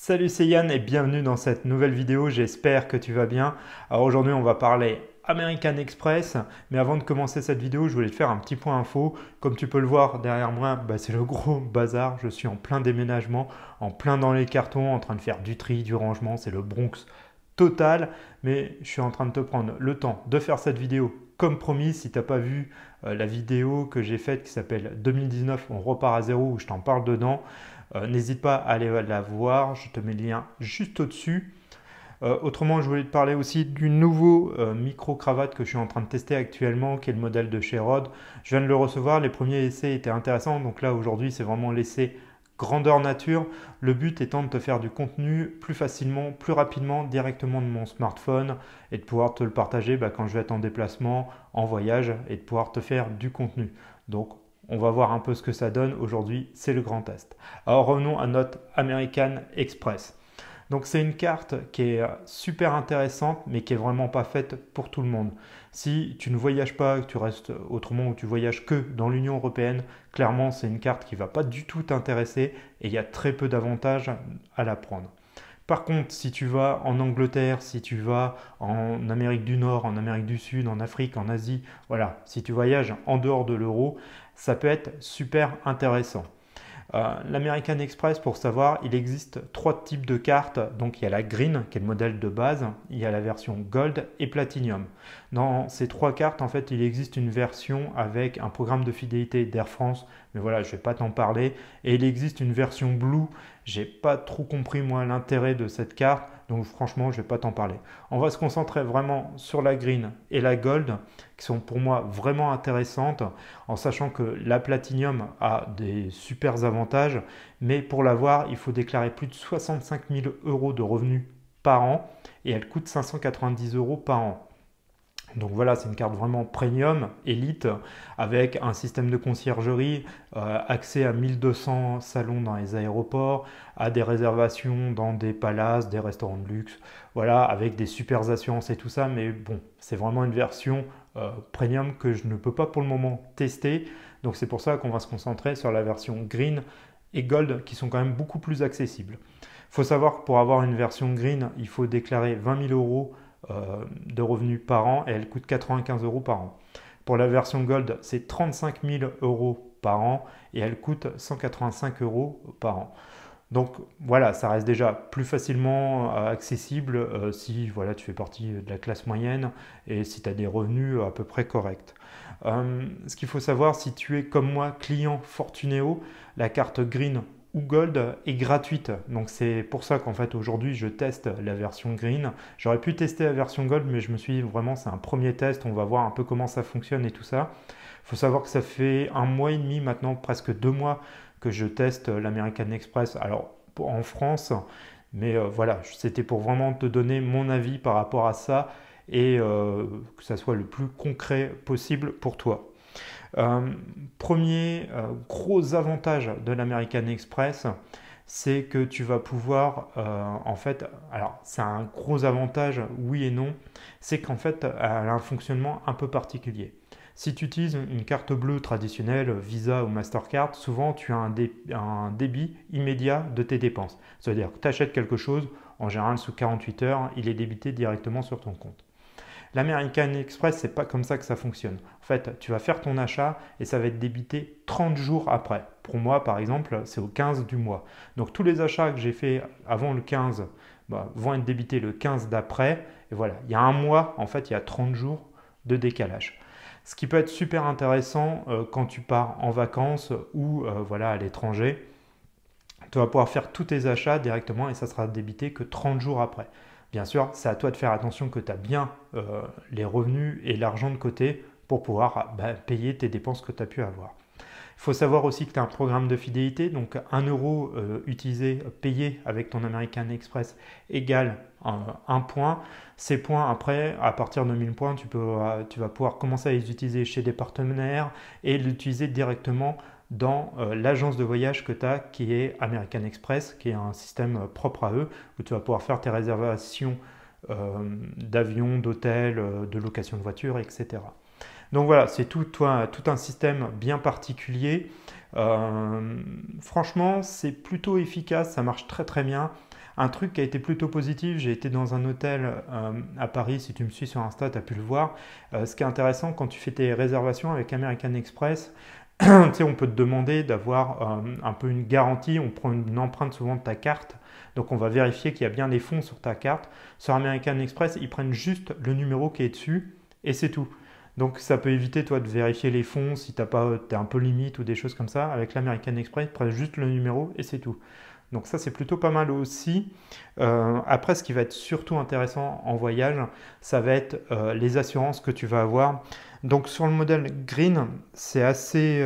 Salut, c'est Yann et bienvenue dans cette nouvelle vidéo, j'espère que tu vas bien. Alors aujourd'hui on va parler American Express, mais avant de commencer cette vidéo je voulais te faire un petit point info. Comme tu peux le voir derrière moi, c'est le gros bazar, je suis en plein déménagement, en plein dans les cartons, en train de faire du tri, du rangement, c'est le Bronx total, mais je suis en train de te prendre le temps de faire cette vidéo comme promis. Si tu n'as pas vu la vidéo que j'ai faite qui s'appelle 2019, on repart à zéro, où je t'en parle dedans, n'hésite pas à aller la voir, je te mets le lien juste au-dessus. Autrement, je voulais te parler aussi du nouveau micro-cravate que je suis en train de tester actuellement, qui est le modèle de chez Rode. Je viens de le recevoir, les premiers essais étaient intéressants, donc là aujourd'hui c'est vraiment l'essai grandeur nature. Le but étant de te faire du contenu plus facilement, plus rapidement, directement de mon smartphone et de pouvoir te le partager quand je vais être en déplacement, en voyage et de pouvoir te faire du contenu. Donc on va voir un peu ce que ça donne. Aujourd'hui, c'est le grand test. Alors revenons à notre American Express. Donc c'est une carte qui est super intéressante, mais qui est vraiment pas faite pour tout le monde. Si tu ne voyages pas, que tu restes autrement ou tu voyages que dans l'Union européenne, clairement c'est une carte qui va pas du tout t'intéresser et il y a très peu d'avantages à la prendre. Par contre, si tu vas en Angleterre, si tu vas en Amérique du Nord, en Amérique du Sud, en Afrique, en Asie, voilà, si tu voyages en dehors de l'euro, ça peut être super intéressant. L'American Express, pour savoir, il existe trois types de cartes. Donc il y a la Green, qui est le modèle de base, il y a la version Gold et Platinum. Dans ces trois cartes, en fait, il existe une version avec un programme de fidélité d'Air France, mais voilà, je ne vais pas t'en parler. Et il existe une version Blue. J'ai pas trop compris moi l'intérêt de cette carte, donc franchement, je ne vais pas t'en parler. On va se concentrer vraiment sur la Green et la Gold, qui sont pour moi vraiment intéressantes, en sachant que la Platinum a des super avantages, mais pour l'avoir, il faut déclarer plus de 65 000 euros de revenus par an et elle coûte 590 euros par an. Donc voilà, c'est une carte vraiment premium, élite, avec un système de conciergerie, accès à 1200 salons dans les aéroports, à des réservations dans des palaces, des restaurants de luxe, voilà, avec des super assurances et tout ça. Mais bon, c'est vraiment une version premium que je ne peux pas pour le moment tester. Donc c'est pour ça qu'on va se concentrer sur la version Green et Gold qui sont quand même beaucoup plus accessibles. Il faut savoir que pour avoir une version Green, il faut déclarer 20 000 euros de revenus par an et elle coûte 95 euros par an. Pour la version Gold, c'est 35 000 euros par an et elle coûte 185 euros par an. Donc voilà, ça reste déjà plus facilement accessible si voilà, tu fais partie de la classe moyenne et si tu as des revenus à peu près corrects. Ce qu'il faut savoir, si tu es comme moi client Fortuneo, la carte Green ou Gold est gratuite. Donc c'est pour ça qu'en fait aujourd'hui je teste la version Green. J'aurais pu tester la version Gold, mais je me suis dit vraiment c'est un premier test, on va voir un peu comment ça fonctionne et tout ça. Il faut savoir que ça fait 1 mois et demi maintenant, presque 2 mois que je teste l'American Express. Alors en France, mais voilà, c'était pour vraiment te donner mon avis par rapport à ça et que ça soit le plus concret possible pour toi. Premier gros avantage de l'American Express, c'est que tu vas pouvoir, en fait, alors c'est un gros avantage, oui et non, c'est qu'en fait, elle a un fonctionnement un peu particulier. Si tu utilises une carte bleue traditionnelle, Visa ou Mastercard, souvent tu as un débit immédiat de tes dépenses. C'est-à-dire que tu achètes quelque chose, en général sous 48 heures, il est débité directement sur ton compte. L'American Express, c'est pas comme ça que ça fonctionne. En fait, tu vas faire ton achat et ça va être débité 30 jours après. Pour moi, par exemple, c'est au 15 du mois. Donc tous les achats que j'ai fait avant le 15 vont être débités le 15 d'après. Et voilà, il y a un mois, en fait, il y a 30 jours de décalage. Ce qui peut être super intéressant quand tu pars en vacances ou voilà, à l'étranger. Tu vas pouvoir faire tous tes achats directement et ça sera débité que 30 jours après. Bien sûr, c'est à toi de faire attention que tu as bien les revenus et l'argent de côté pour pouvoir payer tes dépenses que tu as pu avoir. Il faut savoir aussi que tu as un programme de fidélité, donc 1 euro utilisé, payé avec ton American Express égale 1 point. Ces points, après, à partir de 1000 points, tu vas pouvoir commencer à les utiliser chez des partenaires et l'utiliser directement dans l'agence de voyage que tu as qui est American Express, qui est un système propre à eux, où tu vas pouvoir faire tes réservations d'avions, d'hôtels, de location de voitures, etc. Donc voilà, c'est tout un système bien particulier. Franchement, c'est plutôt efficace, ça marche très très bien. Un truc qui a été plutôt positif, j'ai été dans un hôtel à Paris, si tu me suis sur Insta, tu as pu le voir. Ce qui est intéressant, quand tu fais tes réservations avec American Express, tu sais, on peut te demander d'avoir un peu une garantie, on prend une empreinte souvent de ta carte, donc on va vérifier qu'il y a bien les fonds sur ta carte. Sur American Express, ils prennent juste le numéro qui est dessus et c'est tout. Donc ça peut éviter toi de vérifier les fonds si t'as pas, t'es un peu limite ou des choses comme ça. Avec l'American Express, ils prennent juste le numéro et c'est tout. Donc ça c'est plutôt pas mal aussi. Après ce qui va être surtout intéressant en voyage, ça va être les assurances que tu vas avoir. Donc sur le modèle Green, c'est assez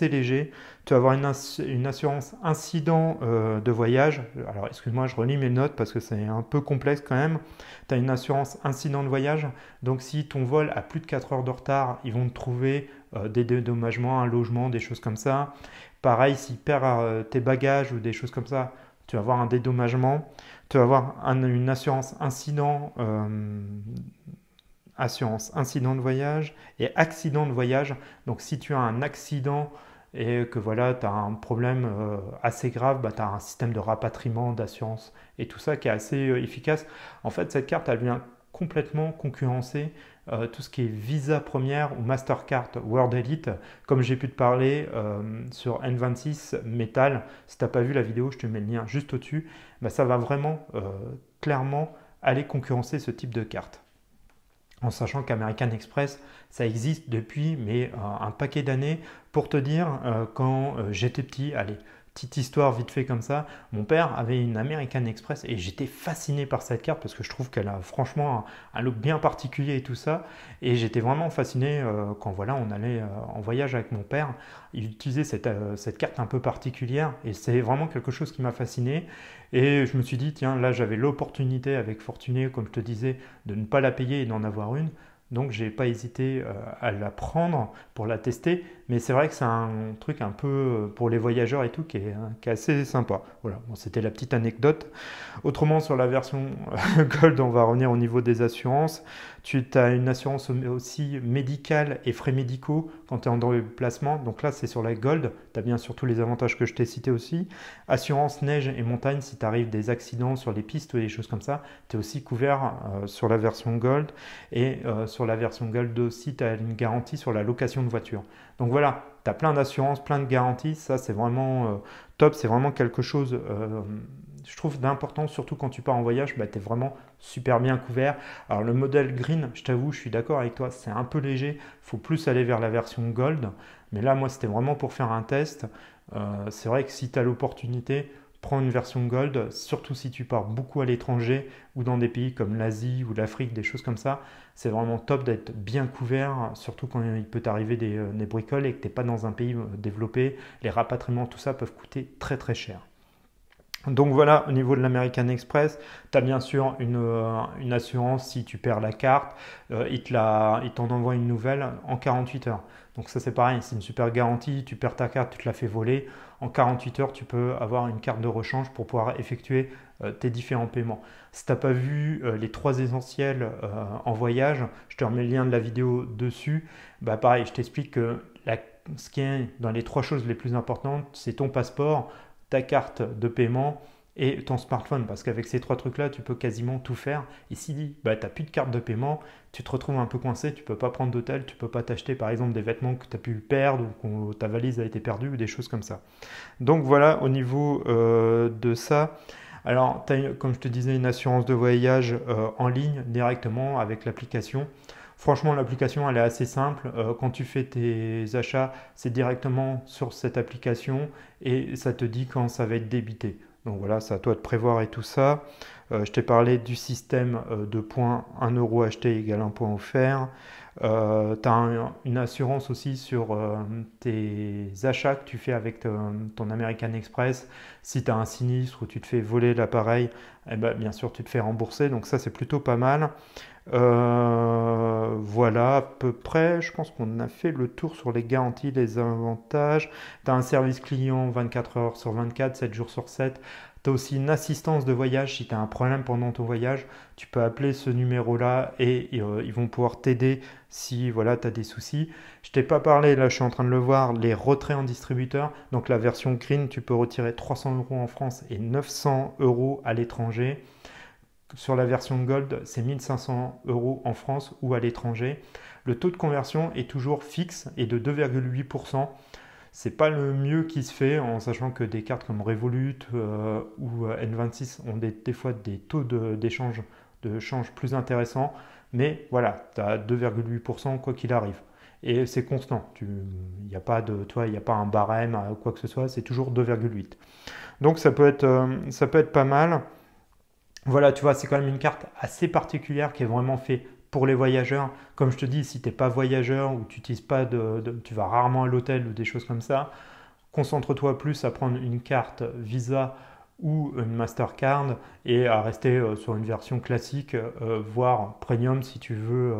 léger. Tu vas avoir une assurance incident de voyage. Alors excuse-moi, je relis mes notes parce que c'est un peu complexe quand même. Tu as une assurance incident de voyage. Donc si ton vol a plus de 4 heures de retard, ils vont te trouver des dédommagements, un logement, des choses comme ça. Pareil, s'ils perdent tes bagages ou des choses comme ça, tu vas avoir un dédommagement. Tu vas avoir une assurance incident de voyage et accident de voyage. Donc si tu as un accident et que voilà, tu as un problème assez grave, bah, tu as un système de rapatriement, d'assurance et tout ça qui est assez efficace. En fait, cette carte, elle vient complètement concurrencer tout ce qui est Visa Première ou Mastercard World Elite. Comme j'ai pu te parler sur N26 Metal, si tu n'as pas vu la vidéo, je te mets le lien juste au-dessus, bah, ça va vraiment clairement aller concurrencer ce type de carte. En sachant qu'American Express, ça existe depuis un paquet d'années. Pour te dire, quand j'étais petit, allez, petite histoire vite fait comme ça, mon père avait une American Express et j'étais fasciné par cette carte parce que je trouve qu'elle a franchement un look bien particulier et tout ça. Et j'étais vraiment fasciné quand voilà, on allait en voyage avec mon père. Il utilisait cette carte un peu particulière et c'est vraiment quelque chose qui m'a fasciné. Et je me suis dit, tiens, là j'avais l'opportunité avec Fortuné, comme je te disais, de ne pas la payer et d'en avoir une. Donc j'ai pas hésité à la prendre pour la tester, mais c'est vrai que c'est un truc un peu pour les voyageurs et tout qui est assez sympa. Voilà, bon, c'était la petite anecdote. Autrement sur la version Gold, on va revenir au niveau des assurances. Tu as une assurance aussi médicale et frais médicaux quand tu es en déplacement. Donc là c'est sur la Gold, tu as bien sûr tous les avantages que je t'ai cités aussi. Assurance neige et montagne, si tu arrives des accidents sur les pistes ou des choses comme ça, tu es aussi couvert sur la version Gold. Et sur la version Gold aussi, tu as une garantie sur la location de voiture. Donc voilà, tu as plein d'assurances, plein de garanties. Ça, c'est vraiment top. C'est vraiment quelque chose, je trouve, d'important, surtout quand tu pars en voyage. Bah, tu es vraiment super bien couvert. Alors, le modèle Green, je t'avoue, je suis d'accord avec toi, c'est un peu léger. Il faut plus aller vers la version Gold. Mais là, moi, c'était vraiment pour faire un test. C'est vrai que si tu as l'opportunité, prends une version Gold, surtout si tu pars beaucoup à l'étranger ou dans des pays comme l'Asie ou l'Afrique, des choses comme ça. C'est vraiment top d'être bien couvert, surtout quand il peut t'arriver des bricoles et que tu n'es pas dans un pays développé. Les rapatriements, tout ça peuvent coûter très très cher. Donc voilà, au niveau de l'American Express, tu as bien sûr une assurance si tu perds la carte, il t'en envoie une nouvelle en 48 heures. Donc ça c'est pareil, c'est une super garantie, tu perds ta carte, tu te la fais voler, en 48 heures tu peux avoir une carte de rechange pour pouvoir effectuer tes différents paiements. Si tu n'as pas vu les 3 essentiels en voyage, je te remets le lien de la vidéo dessus. Bah pareil, je t'explique que ce qui est dans les 3 choses les plus importantes, c'est ton passeport, ta carte de paiement et ton smartphone, parce qu'avec ces 3 trucs là tu peux quasiment tout faire. Et si bah, tu n'as plus de carte de paiement, tu te retrouves un peu coincé, tu peux pas prendre d'hôtel, tu peux pas t'acheter par exemple des vêtements que tu as pu perdre ou que ta valise a été perdue ou des choses comme ça. Donc voilà au niveau de ça. Alors tu as, comme je te disais, une assurance de voyage en ligne directement avec l'application. Franchement, l'application, elle est assez simple. Quand tu fais tes achats, c'est directement sur cette application et ça te dit quand ça va être débité. Donc voilà, c'est à toi de prévoir et tout ça. Je t'ai parlé du système de points 1 euro acheté égale 1 point offert. Tu as une assurance aussi sur tes achats que tu fais avec ton American Express. Si tu as un sinistre ou tu te fais voler l'appareil, eh ben, bien sûr, tu te fais rembourser. Donc ça, c'est plutôt pas mal. Voilà, à peu près, je pense qu'on a fait le tour sur les garanties, les avantages. Tu as un service client 24 heures sur 24, 7 jours sur 7. Tu as aussi une assistance de voyage. Si tu as un problème pendant ton voyage, tu peux appeler ce numéro-là et ils vont pouvoir t'aider si voilà, tu as des soucis. Je t'ai pas parlé, là je suis en train de le voir, les retraits en distributeur. Donc la version Green, tu peux retirer 300 € en France et 900 € à l'étranger. Sur la version Gold, c'est 1500 € en France ou à l'étranger. Le taux de conversion est toujours fixe et de 2,8%. C'est pas le mieux qui se fait, en sachant que des cartes comme Revolut ou N26 ont des fois des taux d'échange de change plus intéressants. Mais voilà, tu as 2,8% quoi qu'il arrive. Et c'est constant. Il n'y a pas il y a pas un barème, quoi que ce soit, c'est toujours 2,8. Donc ça peut être pas mal. Voilà, tu vois, c'est quand même une carte assez particulière qui est vraiment faite pour les voyageurs. Comme je te dis, si tu n'es pas voyageur ou tu utilises pas tu vas rarement à l'hôtel ou des choses comme ça, concentre-toi plus à prendre une carte Visa ou une Mastercard et à rester sur une version classique, voire premium si tu veux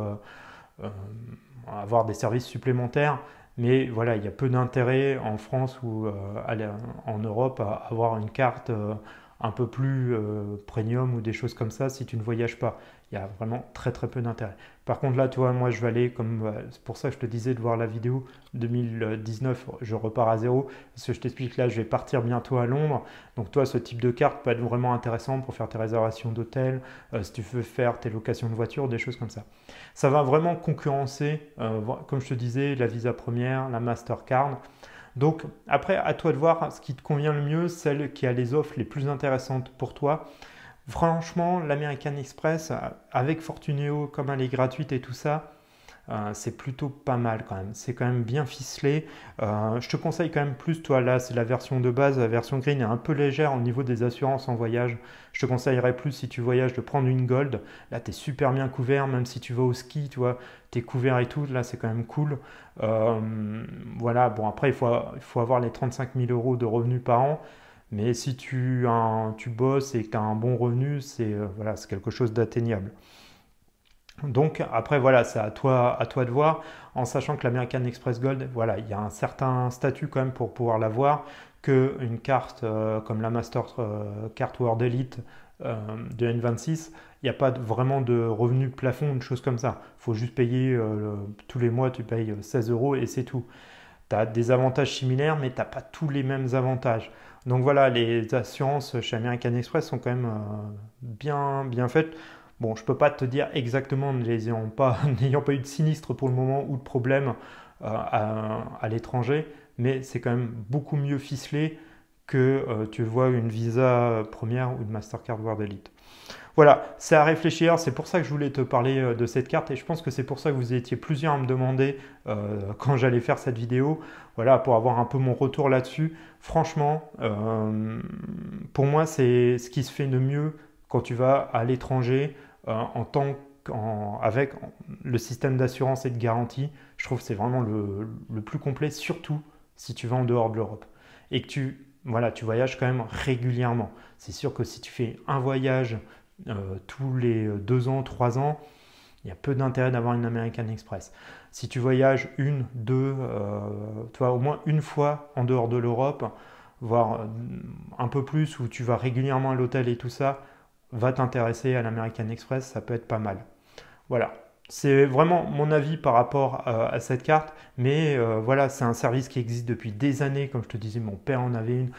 avoir des services supplémentaires. Mais voilà, il y a peu d'intérêt en France ou en Europe à avoir une carte un peu plus premium ou des choses comme ça si tu ne voyages pas. Il y a vraiment très très peu d'intérêt. Par contre là, tu vois, moi je vais aller, c'est pour ça que je te disais de voir la vidéo 2019, je repars à zéro, parce que je t'explique là, je vais partir bientôt à Londres. Donc toi, ce type de carte peut être vraiment intéressant pour faire tes réservations d'hôtel, si tu veux faire tes locations de voitures, des choses comme ça. Ça va vraiment concurrencer, comme je te disais, la Visa Première, la Mastercard. Donc après, à toi de voir ce qui te convient le mieux, celle qui a les offres les plus intéressantes pour toi. Franchement, l'American Express, avec Fortuneo, comme elle est gratuite et tout ça, c'est plutôt pas mal quand même. C'est quand même bien ficelé. Je te conseille quand même plus, toi là, c'est la version de base. La version Green est un peu légère au niveau des assurances en voyage. Je te conseillerais plus si tu voyages de prendre une Gold. Là, tu es super bien couvert, même si tu vas au ski, tu vois, tu es couvert et tout. Là, c'est quand même cool. Voilà, bon, après, il faut avoir les 35 000 € de revenus par an. Mais si tu bosses et que tu as un bon revenu, voilà, c'est quelque chose d'atteignable. Donc après voilà, c'est à toi de voir, en sachant que l'American Express Gold, voilà, il y a un certain statut quand même pour pouvoir l'avoir, qu'une carte comme la Mastercard World Elite de N26, il n'y a pas vraiment de revenu plafond, une chose comme ça. Il faut juste payer tous les mois, tu payes 16 € et c'est tout. Tu as des avantages similaires, mais tu n'as pas tous les mêmes avantages. Donc voilà, les assurances chez American Express sont quand même bien faites. Bon, je ne peux pas te dire exactement, n'ayant pas eu de sinistre pour le moment ou de problème à l'étranger, mais c'est quand même beaucoup mieux ficelé que tu vois une Visa Première ou une Mastercard World Elite. Voilà, c'est à réfléchir, c'est pour ça que je voulais te parler de cette carte et je pense que c'est pour ça que vous étiez plusieurs à me demander quand j'allais faire cette vidéo, voilà, pour avoir un peu mon retour là-dessus. Franchement, pour moi, c'est ce qui se fait de mieux quand tu vas à l'étranger avec le système d'assurance et de garantie. Je trouve que c'est vraiment le plus complet, surtout si tu vas en dehors de l'Europe et que tu voyages quand même régulièrement. C'est sûr que si tu fais un voyage tous les 2 ans, 3 ans, il y a peu d'intérêt d'avoir une American Express. Si tu voyages une, deux, tu vois, au moins une fois en dehors de l'Europe, voire un peu plus, où tu vas régulièrement à l'hôtel et tout ça, va t'intéresser à l'American Express, ça peut être pas mal. Voilà. C'est vraiment mon avis par rapport à cette carte, mais voilà, c'est un service qui existe depuis des années. Comme je te disais, mon père en avait une.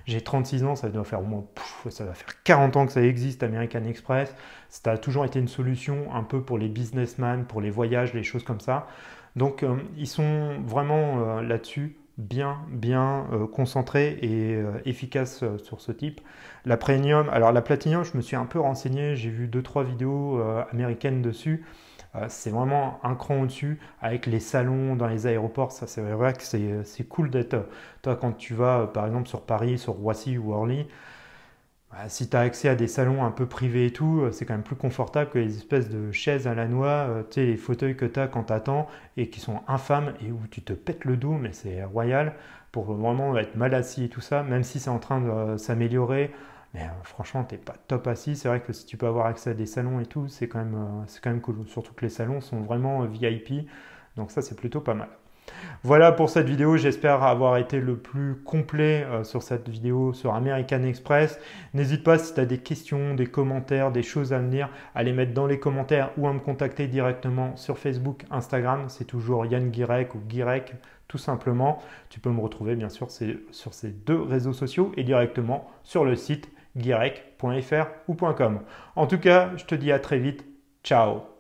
J'ai 36 ans, ça doit faire au moins, ça va faire 40 ans que ça existe, American Express. Ça a toujours été une solution un peu pour les businessmen, pour les voyages, les choses comme ça. Donc, ils sont vraiment là-dessus bien concentrés et efficaces sur ce type. La Premium, alors la Platinum, je me suis un peu renseigné, j'ai vu 2-3 vidéos américaines dessus. C'est vraiment un cran au-dessus avec les salons dans les aéroports. Ça, c'est vrai que c'est cool d'être. Toi, quand tu vas par exemple sur Paris, sur Roissy ou Orly, si tu as accès à des salons un peu privés et tout, c'est quand même plus confortable que les espèces de chaises à la noix, tu sais, les fauteuils que tu as quand tu attends et qui sont infâmes et où tu te pètes le dos, mais c'est royal pour vraiment être mal assis et tout ça, même si c'est en train de s'améliorer. Mais franchement, t'es pas top assis. C'est vrai que si tu peux avoir accès à des salons et tout, c'est quand même cool. Surtout que les salons sont vraiment VIP, donc ça c'est plutôt pas mal. Voilà pour cette vidéo, j'espère avoir été le plus complet sur cette vidéo sur American Express. N'hésite pas si tu as des questions, des commentaires, des choses à me dire, à les mettre dans les commentaires ou à me contacter directement sur Facebook, Instagram. C'est toujours Yann Guirec ou Guirec tout simplement. Tu peux me retrouver bien sûr sur ces deux réseaux sociaux et directement sur le site guirec.fr ou .com. En tout cas, je te dis à très vite. Ciao!